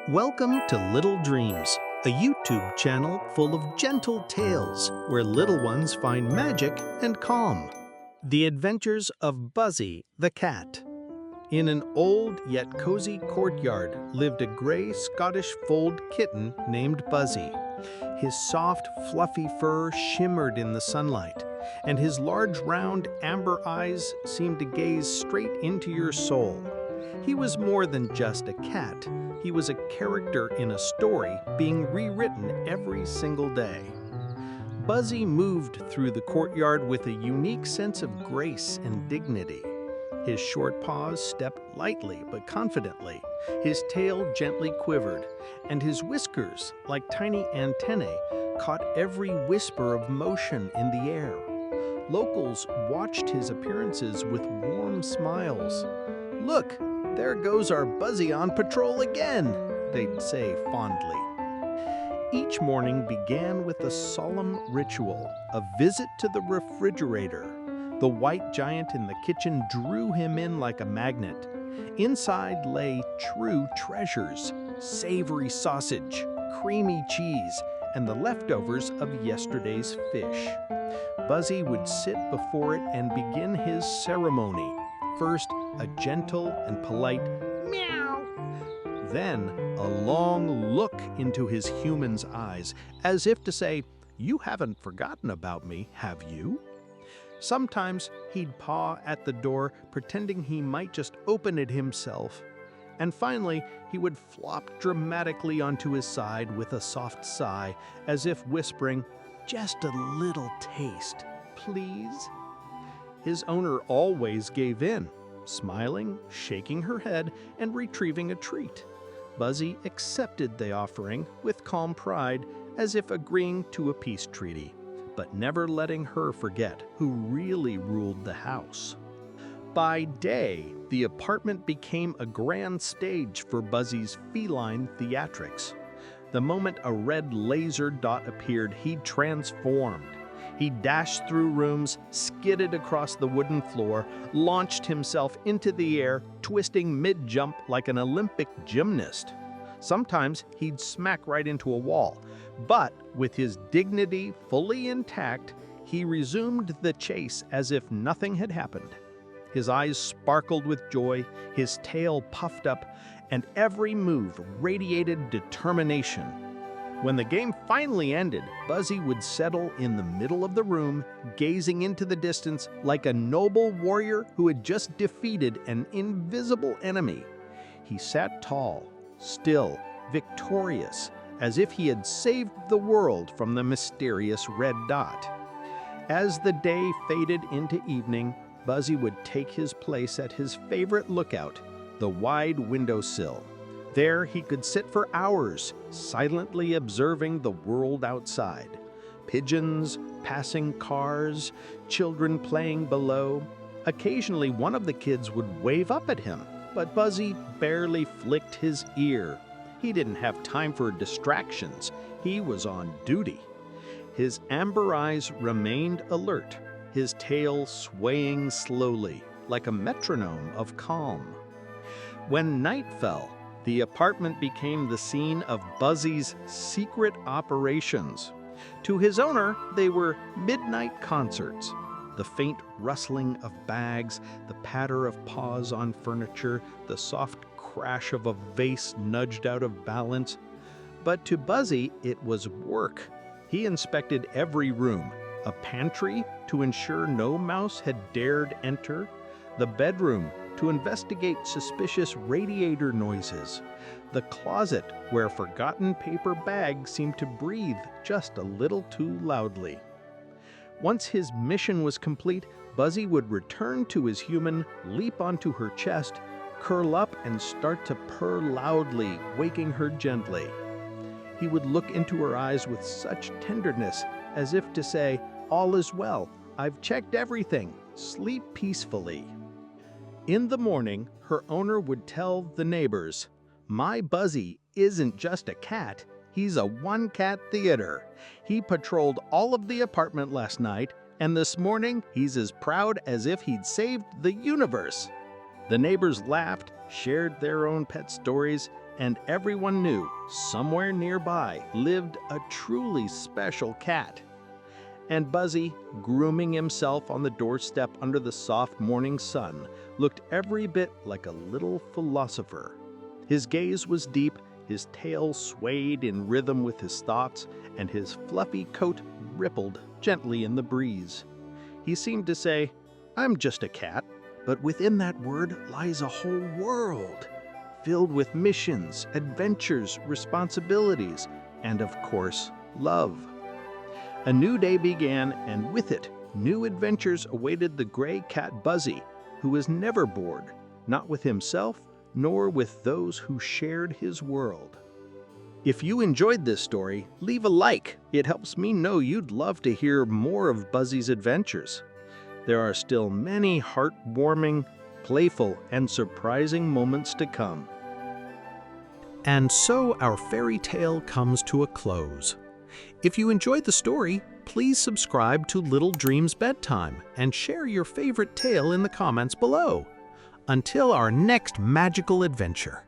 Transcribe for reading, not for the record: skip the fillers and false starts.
Welcome to Little Dreams, a YouTube channel full of gentle tales where little ones find magic and calm. The Adventures of Buzzy the Cat. In an old yet cozy courtyard lived a gray Scottish fold kitten named Buzzy. His soft, fluffy fur shimmered in the sunlight, and his large, round, amber eyes seemed to gaze straight into your soul. He was more than just a cat. He was a character in a story being rewritten every single day. Buzzy moved through the courtyard with a unique sense of grace and dignity. His short paws stepped lightly but confidently, his tail gently quivered, and his whiskers, like tiny antennae, caught every whisper of motion in the air. Locals watched his appearances with warm smiles. "Look, there goes our Buzzy on patrol again," they'd say fondly. Each morning began with a solemn ritual, a visit to the refrigerator. The white giant in the kitchen drew him in like a magnet. Inside lay true treasures: savory sausage, creamy cheese, and the leftovers of yesterday's fish. Buzzy would sit before it and begin his ceremony. First, a gentle and polite meow. Then, a long look into his human's eyes, as if to say, "You haven't forgotten about me, have you?" Sometimes he'd paw at the door, pretending he might just open it himself. And finally, he would flop dramatically onto his side with a soft sigh, as if whispering, "Just a little taste, please." His owner always gave in, smiling, shaking her head, and retrieving a treat. Buzzy accepted the offering with calm pride, as if agreeing to a peace treaty, but never letting her forget who really ruled the house. By day, the apartment became a grand stage for Buzzy's feline theatrics. The moment a red laser dot appeared, he transformed. He dashed through rooms, skidded across the wooden floor, launched himself into the air, twisting mid-jump like an Olympic gymnast. Sometimes he'd smack right into a wall, but with his dignity fully intact, he resumed the chase as if nothing had happened. His eyes sparkled with joy, his tail puffed up, and every move radiated determination. When the game finally ended, Buzzy would settle in the middle of the room, gazing into the distance like a noble warrior who had just defeated an invisible enemy. He sat tall, still, victorious, as if he had saved the world from the mysterious red dot. As the day faded into evening, Buzzy would take his place at his favorite lookout, the wide windowsill. There he could sit for hours, silently observing the world outside. Pigeons, passing cars, children playing below. Occasionally one of the kids would wave up at him, but Buzzy barely flicked his ear. He didn't have time for distractions. He was on duty. His amber eyes remained alert, his tail swaying slowly, like a metronome of calm. When night fell, the apartment became the scene of Buzzy's secret operations. To his owner, they were midnight concerts. The faint rustling of bags, the patter of paws on furniture, the soft crash of a vase nudged out of balance. But to Buzzy, it was work. He inspected every room, a pantry to ensure no mouse had dared enter, the bedroom to investigate suspicious radiator noises, the closet where forgotten paper bags seemed to breathe just a little too loudly. Once his mission was complete, Buzzy would return to his human, leap onto her chest, curl up and start to purr loudly, waking her gently. He would look into her eyes with such tenderness, as if to say, "All is well, I've checked everything, sleep peacefully." In the morning, her owner would tell the neighbors, "My Buzzy isn't just a cat, he's a one-cat theater. He patrolled all of the apartment last night, and this morning he's as proud as if he'd saved the universe." The neighbors laughed, shared their own pet stories, and everyone knew somewhere nearby lived a truly special cat. And Buzzy, grooming himself on the doorstep under the soft morning sun, looked every bit like a little philosopher. His gaze was deep, his tail swayed in rhythm with his thoughts, and his fluffy coat rippled gently in the breeze. He seemed to say, "I'm just a cat," but within that word lies a whole world, filled with missions, adventures, responsibilities, and of course, love. A new day began, and with it, new adventures awaited the gray cat Buzzy, who was never bored, not with himself, nor with those who shared his world. If you enjoyed this story, leave a like. It helps me know you'd love to hear more of Buzzy's adventures. There are still many heartwarming, playful, and surprising moments to come. And so our fairy tale comes to a close. If you enjoyed the story, please subscribe to Little Dreams Bedtime and share your favorite tale in the comments below. Until our next magical adventure.